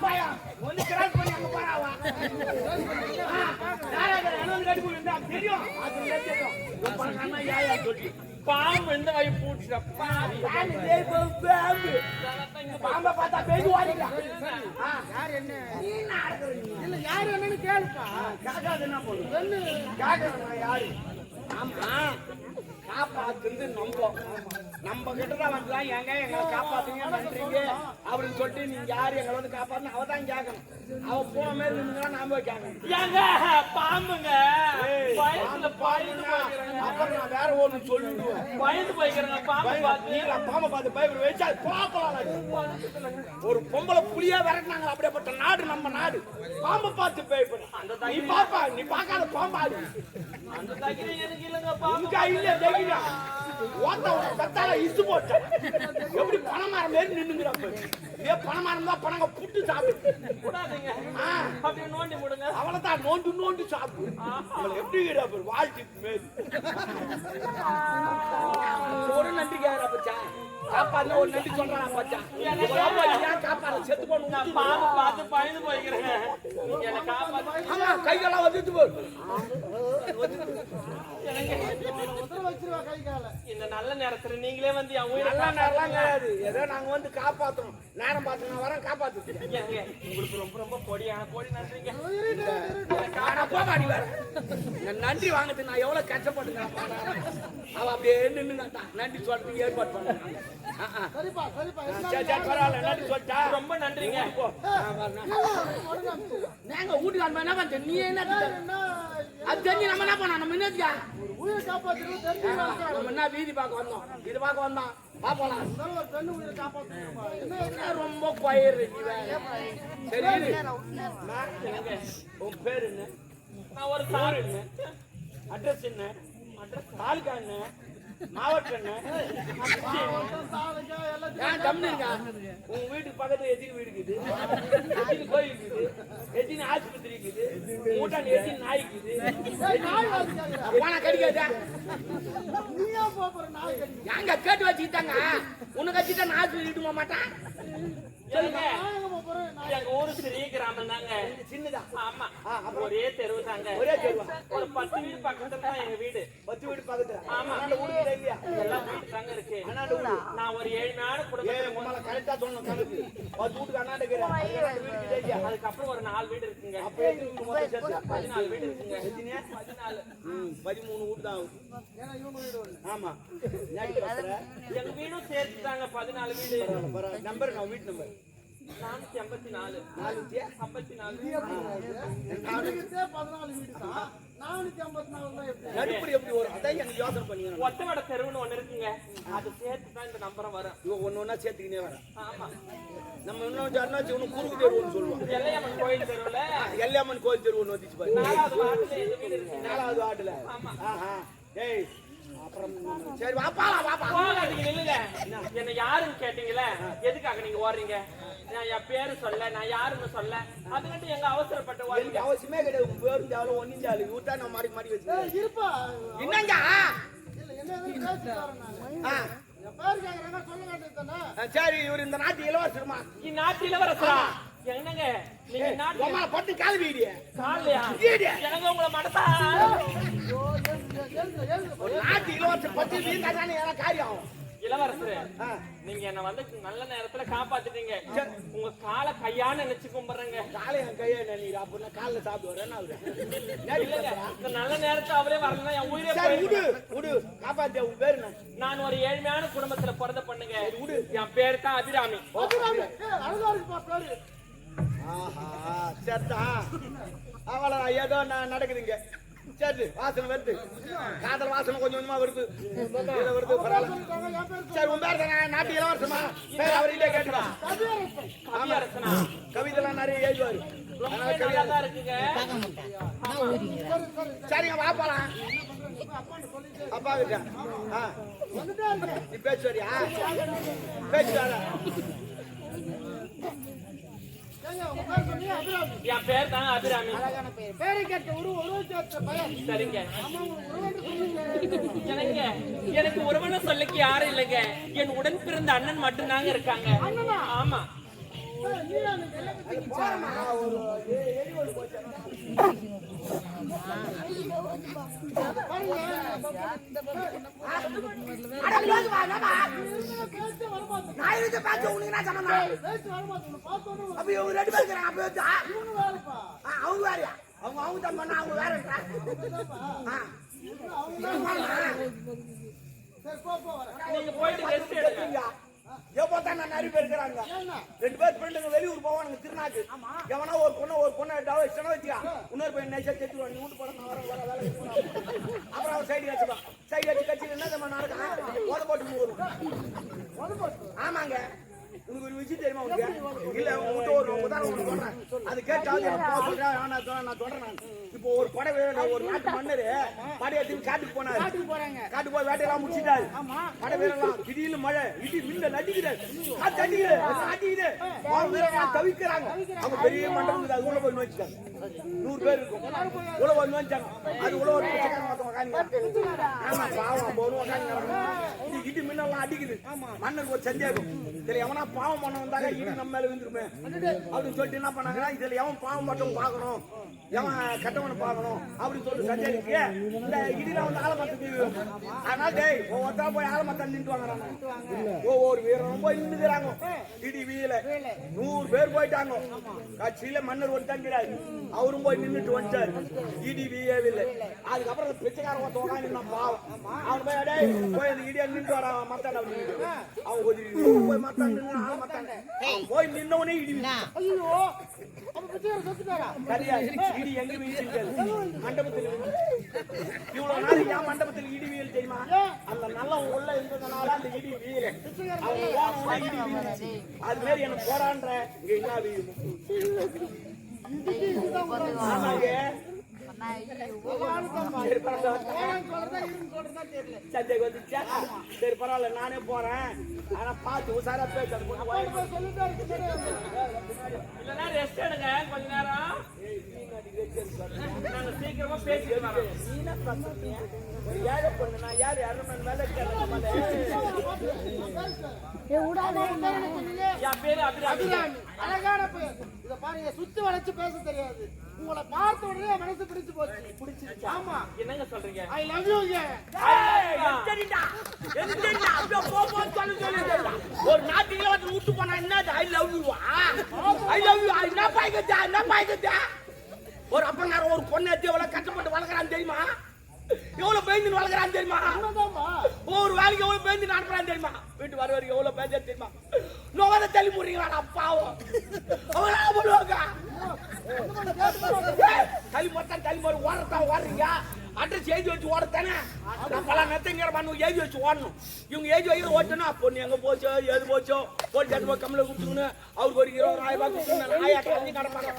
பையன் ஒண்ணு கிராஸ் பண்ணி அங்க போறாவா தெரியும் பாம்பு எந்த வாய் பூச்சிடா பாம்பை பார்த்தா பேசி வாடிடா யாரு என்னன்னு கேளுப்பா கேட்காது என்ன போடுது கேட்கறேன் யாரு ஆமா காப்பாத்துந்து நம்ம கிட்டதான் வந்துதான் ஏங்க எங்களை காப்பாத்துங்க பண்றீங்க அப்படின்னு சொல்லிட்டு நீங்க யாரு எங்களை வந்து காப்பாத்து அவதான் கேட்கணும். அவ போன மாதிரி இருந்துங்கன்னா நாம போய் கேட்கணும். ஏங்க பாம்புங்க அப்புறம் நான் வேற ஒண்ணு சொல்லிடுவேன். பயந்து போய்க்கிறேங்க பாம்பை பார்த்து பயப்பட வச்சா பார்க்கலாம். ஒரு பொம்பளை புளியா விரட்டினாங்க. அப்படியேப்பட்ட நாடு நம்ம நாடு. பாம்பை பார்த்து பயப்படும். நீ பாப்பா நீ பார்க்காத பாம்பாடு அந்த தகிரி எனக்கு இல்லங்க பாம்பு இல்ல தகிரா ஓட்ட கத்தால இசு போட்ட எப்படி பணமரம் மேல நின்னுங்கறப்ப இதே பணமரம் தான் பணங்க புட்டு சாப்பிடு கூடாதீங்க அப்படியே நோண்டி முடுங்க அவளதான் நோண்டு சாப்பிடு அவள எப்படி கிடப்ப வாழ்த்தி மேல் ஒரு நன்றி கேக்குறா பச்சா காப்பால ஒரு நன்றி சொல்றானா பச்சா ஏன் காப்பால செத்து போணுங்க பாம்பு பார்த்து பயந்து போய்க்கிறேன் என்ன காப்பாத்து ஆமா கைகால வந்துட்டு போ இந்த நல்ல நேரத்துல நீங்களே வந்து நல்ல நேரம்லாம் கிடையாது. ஏதோ நாங்க வந்து காப்பாத்துறோம். நேரம் பார்த்து நான் வரேன் காப்பாத்து. உங்களுக்கு ரொம்ப ரொம்ப பொடி நன்றிங்க. போகாடி வர நன்றி வாங்கிட்டு நான் எவ்வளவு கஷ்டப்பட்டுங்க. அவ அப்படியே நின்னுங்கட்டா நன்றி சொல்றதுக்கு ஏற்பாடு பண்ணுங்க. பரவாயில்ல நன்றி சொல்லிட்டா ரொம்ப நன்றிங்க. நாங்க வீட்டுக்கு என்ன பண்ண நீ என்ன அது தெரிஞ்சு நம்ம என்ன பண்ணோம் நம்ம என்னதுக்கா உயிரை காப்பாற்றுறது நம்ம என்ன வீதி பார்க்க வந்தோம் இது பார்க்க வந்தோம் பாப்போலாம் ரொம்ப பயிர் சரி உன் பேரு என்ன நான் ஒரு சார் என்ன அட்ரஸ் என்ன தாலுக்கா என்ன மாவட்டம் உங்க வீட்டுக்கு பக்கத்துல எத்தனை வீடு இருக்குது எத்தனை கோயில் இருக்குது எத்தனை ஆஸ்பத்திரி இருக்குது மூட்டான் எத்தனை நாய் இருக்குது போனா கடிக்காதா எங்க கேட்டு வச்சுக்கிட்டாங்க உனக்கு வச்சுட்டா நான் ஆஸ்பத்திரி மாட்டான் எங்க ஊரு சிறிய கிராமம் தாங்க சின்னதா ஆமா ஒரே தெருவு தாங்க ஒரே தெருவா ஒரு 10 வீடு பக்கத்துல தான் எங்க வீடு 10 வீடு பக்கத்துல ஆமா அந்த ஊரு இல்லையா எல்லாம் வீடு தாங்க இருக்கு நான் ஒரு 7 நாள் குடும்பத்துல உங்கள கரெக்ட்டா சொல்லணும் கணக்கு 10 வீட்டுக்கு அண்ணாடக்குற வீடு இல்லையா அதுக்கு ஒரு 4 வீடு இருக்குங்க அப்ப எத்தனை 14 வீடு இருக்குங்க எத்தனை 14 13 வீடு தான் ஏனா இவங்க வீடு ஆமா எங்க வீடும் சேர்த்து தாங்க 14 வீடு நம்பர் நான் வீட்டு நம்பர் 454 454 எப்படி வரும் அதான் எனக்கு யோசனை பண்ணீங்க ஒட்டவட தெருவுன்னு ஒண்ணு இருக்குங்க அது சேர்த்து தான் இந்த நம்பரும் வரும் இவ ஒண்ணா சேர்த்துக்கினே வர ஆமா நம்ம இன்னும் ஜர்னாச்சி ஒண்ணு குறுக்கு தெருவுன்னு சொல்லுவோம் எல்லையம்மன் கோயில் தெருவுல எல்லையம்மன் கோயில் தெரு ஒண்ணு வந்துச்சு பாரு 4வது வார்டுல இந்த வீடு இருக்கு 4வது வார்டுல ஆமா ஆஹா ஏய் அப்புறம் சரி வாப்பா போகாதீங்க நில்லுங்க என்ன யாருன்னு கேட்டீங்களே எதுக்காக நீங்க ஓடுறீங்க நான் என் பேரு சொல்ல நான் யாருன்னு சொல்ல அதுக்கிட்ட எங்க அவசரப்பட்ட ஓடுறீங்க அவசியமே கிடையாது உங்க பேரு ஜாலும் ஒன்னும் ஜாலு விட்டா நான் மாடி வச்சு இருப்பா என்னங்க சரி இவர் இந்த நாட்டு இளவரசருமா நாட்டு இளவரசரா என்னங்க நீங்க நாட்டு பட்டு கால் வீடிய காலையா எனக்கு உங்களை மனசா நாட்டு இளவரசர் பட்டு வீட்டா தானே காரியம் ஆகும் இளவரசரே நீங்க என்ன வந்து நல்ல நேரத்துல காப்பாத்திட்டீங்க உங்க காலை கையான்னு நினைச்சு கும்பிடுறேங்க காலை என் கையா நினைக்கிறா அப்படின்னா காலைல சாப்பிட்டு வரேன் நல்ல நேரத்துல அவரே வரலன்னா என் உயிரே விடு காப்பாத்தியா உன் பேரு நான் ஒரு ஏழ்மையான குடும்பத்துல பிறந்த பண்ணுங்க விடு என் பேரு தான் அபிராமி ஆஹா சரிதா அவளை ஏதோ நடக்குதுங்க சரி வாசனை வருது காதல் வாசனை கொஞ்சம் கொஞ்சமா வருது சரி உன் பேர் தானே நாட்டு இளவரசமா பேர் அவர்கிட்ட கேட்டுவா கவிதைலாம் நிறைய எழுதுவாரு சரிங்க வாப்பாலாம் அப்பா கிட்ட நீ பேசுவாரியா பேசுவாரா என் பேர் தான் அபிராமி சரிங்க எனக்கு உறவன சொல்லிக்கு யாரும் இல்லைங்க என் உடன் பிறந்த அண்ணன் மட்டும்தாங்க இருக்காங்க ஆமா நீங்க போயிட்டு ரெஸ்ட் எடுங்க. நிறைய பேர் இருக்கிறாங்க. 2 பேர் ஃப்ரெண்டுங்க வெளியூர் போவானுங்க திருநாக்கு. எவனா ஒரு பொண்ணை இஷ்டம் வச்சியா இன்னொரு பையன் நைஸா செத்துருவான். நீ வீட்டு போட வர வேலை அப்புறம் அவன் சைடு வச்சுப்பான். சைடு வச்சு கட்சி என்ன நம்ம நடக்கும் ஓத போட்டு போடுவோம். ஆமாங்க உனக்கு ஒரு விஷயம் தெரியுமா? இல்ல உங்ககிட்ட ஒரு உதாரணம் சொல்றேன். அது கேட்டாவது நான் சொல்றேன். இப்போ ஒரு படை ஒரு நாட்டு மன்னரு படை எடுத்து காட்டுக்கு போனாரு. காட்டு போய் வேட்டையெல்லாம் முடிச்சிட்டாரு. படை வீரலாம் திடீர்னு மழை இடி மின்ன நடிக்கிறாரு. தவிக்கிறாங்க. அவங்க பெரிய மண்டபம் அது உள்ள போய் நோச்சிட்டாங்க. 100 பேர் இருக்கும். உள்ள போய் நோச்சாங்க. அது உள்ள ஒரு இடி மின்னெல்லாம் அடிக்குது. மன்னருக்கு ஒரு சந்தேகம். இதுல எவனா பாவம் பண்ண வந்தாங்க இடி நம்ம மேல விழுந்துருமே அப்படின்னு சொல்லிட்டு என்ன பண்ணாங்கன்னா இதுல எவன் பாவம் மட்டும் பார்க்கணும் எவன் கட்டவனை பார்க்கணும் அப்படின்னு சொல்லிட்டு சந்தேகிக்க இந்த இடிலாம் வந்து ஆலமரத்துக்கு. அதனால டேய் ஒவ்வொருத்தா போய் ஆலமரத்தை நின்று வாங்குறாங்க. ஒவ்வொரு வீரனும் போய் நின்றுக்கிறாங்க. இடி வீல 100 பேர் போயிட்டாங்க. கட்சியில மன்னர் ஒரு தங்கிறாரு. அவரும் போய் நின்றுட்டு வந்துட்டாரு. இடி வீயவில்லை. அதுக்கப்புறம் பிச்சைக்காரன் ஒருத்த உட்காந்து பாவம் அவன் போய் டேய் போய் அந்த இடியா நின்று வர மத்தாண்ட அவன் போய் மத்தாண்ட போய் நின்னவனே இடி இடி எங்க மண்டபத்தில் இவ்வளவு நாள் ஏன் மண்டபத்தில் இடி வீல் தெரியுமா? அந்த நல்ல உள்ள இருந்ததுனால அந்த இடி வீல் அவங்க இடி வீழ்ச்சி. அது மாதிரி எனக்கு போறான்ற இங்க என்ன வீழும். சரி பரவாயில்ல நானே போறேன். ஆனா பார்த்து உசாரா பேச இல்லன்னா ரெஸ்ட் எடுங்க கொஞ்ச நேரம். நாங்க சீக்கிரமா பேசிக்கிறோம். ஏழை பொண்ணு நான் யாரு 2 மணி மேல அழகான பேர். இத பாருங்க சுத்தி வளைச்சு பேச தெரியாது. உங்களை பார்த்த உடனே மனசு பிடிச்சு போச்சு. பிடிச்சிருச்சு. ஆமா என்னங்க சொல்றீங்க? I love you. ஒரு நாட்டுல வந்து விட்டு போனா என்ன I love you I love you என்ன பாய்க்கத்தா ஒரு அப்பங்கார ஒரு பொண்ணு எடுத்து எவ்வளவு கஷ்டப்பட்டு வளர்க்குறான்னு தெரியுமா? எவ்வளவு பேருந்து வளர்க்குறான்னு தெரியுமா? ஒரு வேலைக்கு எவ்வளவு பேருந்து அனுப்புறான்னு தெரியுமா? வீட்டு வர வரைக்கும் எவ்வளவு பேருந்து தெரியுமா? நோவத தள்ளி போடுறீங்களா பாவம் அவங்களா பண்ணுவாங்க. தள்ளி போட்டு ஓடுறீங்க. அட்ரஸ் எழுதி வச்சு ஓடத்தானே நம்மளாம் நெத்தங்கிற பண்ணு எழுதி வச்சு ஓடணும். இவங்க எழுதி வைக்கிற ஓட்டணும். பொண்ணு எங்க போச்சோ எது போச்சோ போட்டு சேர்த்து போய் கம்மில கொடுத்துக்கணும். அவருக்கு ஒரு 20,000 ரூபாய் கொடுத்துருங்க. நாயாட்ட வந்து கிடப்பாங்க.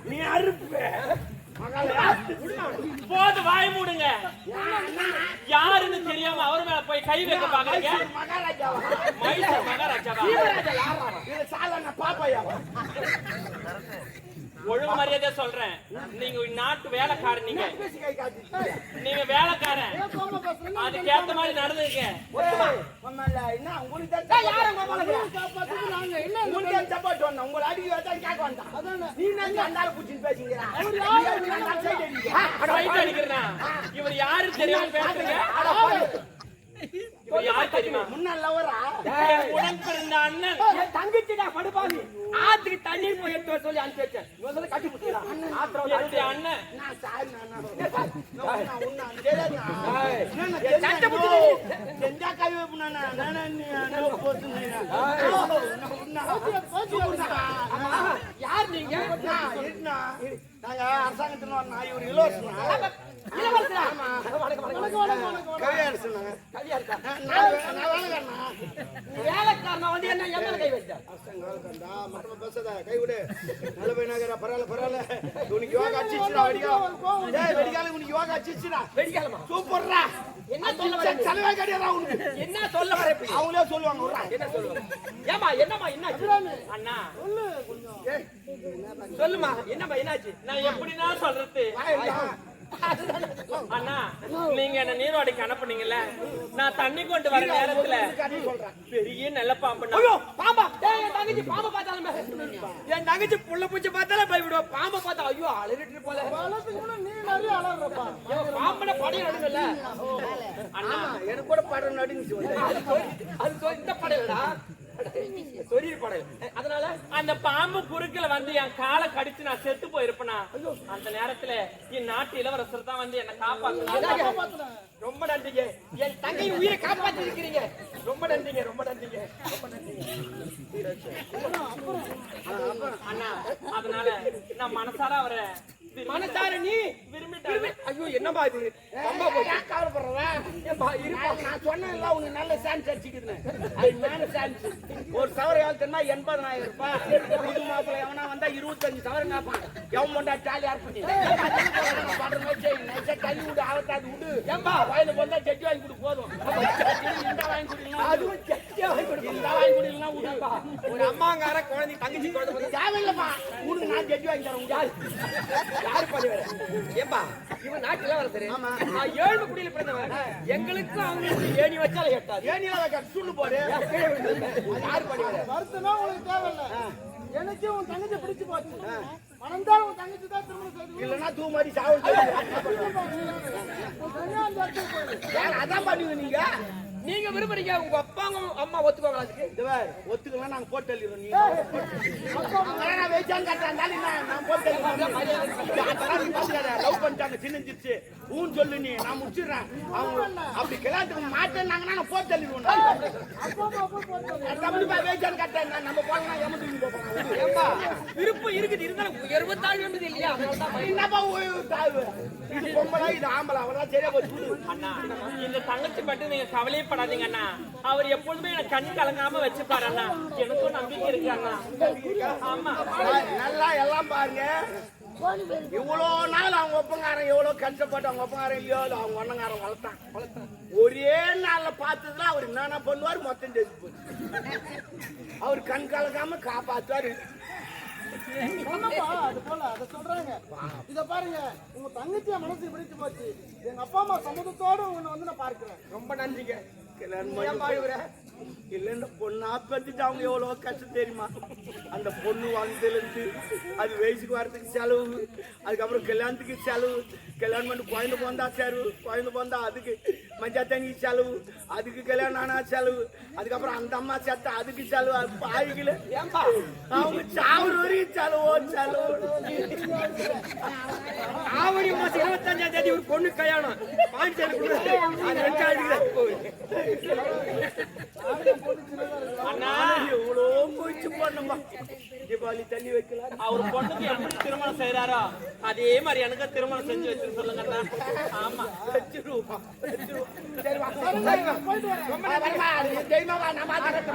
நீ அறுப்பு போது வாய் மூடுங்க. யாருன்னு தெரியாம அவர் மேல போய் கை வைக்க பாக்குறீங்க. மைசூர் மகாராஜாவா? ஒழுங்கு மரியாதை சொல்றேன். நீங்க நாட்டு வேலைக்காரன். நீங்க வேலைக்காரன். அதுக்கேத்த மாதிரி நடந்துங்க. இவர் யாரு தெரியாம பேசுறீங்க? இவ யார் தெரியுமா? முன்னாள் லவரா என் உடன் பிறந்த அண்ணன். என் தங்கச்சிடா படுபாவி. ஆத்துக்கு தண்ணீர் போய் எடுத்து வர சொல்லி அனுப்பி வச்சேன். இவன் சொல்லி கட்டி புடிச்சா. என்னுடைய அண்ணன். நான் சாய் நான் உன்ன தெரியாதா சண்டை புடிச்சு செஞ்சா கை வைப்பனா நான் நீ போடுறேன் யார் நீங்க? நாங்க அரசாங்கத்துல வந்தோம். இவர் இலவசனா இளவரசரா? ஆமா. வணக்கம். கவியரசனா கவியா இருக்கா? நான் வேலைக்காரனா வேலைக்காரனா வந்து என்ன என் மேல கை வச்சா? வேலைக்காரன்டா மட்டமா பேசாத கை விடு நல்ல பையனாகற பரவாயில்ல உனக்கு யோகா அடிச்சுடா வெடிகால உனக்கு யோகா அடிச்சுடா வெடிக்காலமா? சூப்பர்ரா என்ன சொல்ல வர? செலவே கிடையாதா உனக்கு என்ன சொல்ல வர இப்ப? அவங்களே சொல்லுவாங்க விட்றா. என்ன சொல்லுவ? ஏமா என்னம்மா என்னாச்சு? அண்ணா சொல்லுமா என்னம்மா என்னாச்சு? நான் எப்படின்னா சொல்றது? அண்ணா நீங்க என்ன நீரோடைக்கு அனுப்புனீங்கல்ல, நான் தண்ணி கொண்டு வர நேரத்துல பெரிய நல்ல பாம்பு. ஐயோ பாம்பா! டேய் என் தங்கச்சி பாம்பை பார்த்தாலுமே என் தங்கச்சி புள்ள பூச்சி பார்த்தாலே பயப்படுவா. பாம்பை பார்த்தா ஐயோ அலறிட்டு போல. நீ நிறைய அலறப்பா. பாம்பன படி நடுங்கல்ல. அண்ணா எனக்கு கூட படம் நடுங்குச்சு அது இந்த படையடா. சொரிய படை. அதனால அந்த பாம்பு குறுக்கில வந்து என் காலை கடிச்சு நான் செத்து போயிருப்பேனா, அந்த நேரத்துல என் நாட்டு இளவரசர் தான் வந்து என்ன காப்பாத்து. ரொம்ப நன்றிங்க. என் தங்கை உயிரை காப்பாத்தி இருக்கிறீங்க. ரொம்ப நன்றிங்க. ரொம்ப நன்றிங்க. ரொம்ப நன்றிங்க. அண்ணா அதனால நான் மனசார அவரை மனசார நீ விரும்பிட்டேன். ஐயோ என்னப்பா இது? பாம்பா போய் கவலைப்படுறேன் ஏம்பா இருப்பா. நான் சொன்னேன்ல உனக்கு நல்ல சான்ஸ் அடிச்சுக்குதுன்னு அது மேல சான்ஸ் ஒரு சவர எவ்வளவு தெரியுமா 80,000 ரூபாய். புது மாப்பிள்ள எவனா வந்தா 25 சவரம் காப்பான். எவன் கொண்டா டாலி ஆர்ப்பி தள்ளி விடு ஆவத்தாது விடு ஏம்பா வயலுக்கு வந்தா ஜட்ஜி வாங்கி கொடு போதும். இந்த வாங்கி குடிக்கலாம் அதுவும் சத்தியா வாங்கி கொடுப்பா. இந்த வாங்கி குடிக்கலாம் விடுப்பா. ஒரு அம்மாங்கார குழந்தை தங்கச்சி குழந்தை தேவையில்லப்பா உனக்கு நான் ஜட்ஜி வாங்கி தரேன். யாரு யாரு பண்ணுவாரு? ஏம்பா இவன் நாட்டுல வரது. ஆமா. நான் 7 குடியில பிறந்தவன். எங்களுக்கு அவங்களுக்கு ஏணி வச்சாலே எட்டாது. ஏனியில வைக்க சுண்ணு போடு யாரு பண்ணுவாரு? வருத்தனா உனக்கு தேவையில்ல. எனக்கு உன் தங்கச்சி பிடிச்சு போச்சு. மனந்தால் உன் தங்கச்சி தான் திருமணம் செய்து இல்லன்னா தூ மாதிரி சாவல் அதான் பண்ணுவீங்க நீங்க. நீங்க விரும்புறீங்க உங்க அப்பாங்க அம்மா ஒத்துக்கோங்களா அதுக்கு? ஒத்துக்கலாம் நாங்க போட்டு தள்ளிடுறோம். நீ நான் வெயிச்சான்னு கட்டுறாங்க நான் போட்டு லவ் பண்ணிட்டாங்க சின்னஞ்சிருச்சு ஊன் சொல்லு நீ நான் முடிச்சிடுறேன். அவங்க அப்படி கல்யாணத்துக்கு மாட்டேன்னாங்கன்னா நான் போட்டு தள்ளிடுவோம். வெயிச்சான்னு கட்டுறாங்க நம்ம போகலாம் எமர்ஜென்சி போவாங்க. ஏம்பா விருப்பம் இருக்குது இருந்தாலும் 24 என்பது இல்லையா? என்னப்பா இது பொம்பளை இது ஆம்பளை அவதான் சரியா போச்சு. அண்ணா இந்த தங்கச்சி மட்டும் நீங்க கவலைப்படாதீங்க அண்ணா. அவர் எப்பொழுதுமே எனக்கு கண் கலங்காம வச்சுப்பாரு அண்ணா. எனக்கும் நம்பிக்கை இருக்கு அண்ணா. ஆமா நல்லா எல்லாம் பாருங்க. இவ்வளோ நாள் அவங்க ஒப்பங்காரன் எவ்வளவு கஷ்டப்பட்டு அவங்க ஒப்பங்காரன் இல்லையோ அவங்க ஒன்னங்காரன் வளர்த்தான். ஒரே நாள்ல பார்த்ததுல அவர் என்னென்ன பண்ணுவார் மொத்தம் தெரிஞ்சு போச்சு. அவர் கண் கலங்காம காப்பாத்துவாரு. அது போல அதை சொல்றாங்க. இத பாருங்க உங்க தங்கச்சிய மனசு பிடிச்சு போச்சு. எங்க அப்பா அம்மா சம்மதத்தோட உன்னை வந்து நான் பார்க்கிறேன். ரொம்ப நன்றிங்க. இல்ல இந்த பொண்ணா பத்திட்டு அவங்க எவ்வளவு கஷ்டம் தெரியுமா? அந்த பொண்ணு வந்ததுலேருந்து அது வயசுக்கு வரதுக்கு செலவு, அதுக்கப்புறம் கல்யாணத்துக்கு செலவு, கல்யாணம் பண்ணி குழந்தை போந்தா செலவு, குழந்தை போந்தா அதுக்கு மஞ்சா தண்ணி செலவு, அதுக்கு கல்யாணம் ஆனா செலவு, அதுக்கப்புறம் அந்த அம்மா சேர்த்தா அதுக்கு செலவு. பாய்கள ஏம்பா அவங்க சாவர வரைக்கும் செலவு. ஆவணி மாசம் 25ஆம் தேதி ஒரு பொண்ணு கல்யாணம் பாண்டிச்சேரி. அண்ணா எவ்வளோ போயிடுச்சு பண்ணுமா. தீபாவளி தண்ணி வைக்கலாம். அவர் பொண்ணுக்கு எப்படி திருமணம் செய்யறாரோ அதே மாதிரி எனக்கு திருமணம் செஞ்சு வச்சு சொல்லுங்க அண்ணா. ஆமா வச்சிருவோம். சரி வா. போயிட்டு வரேன். ரொம்ப தெரியுமா நான் மாத்திரேன்.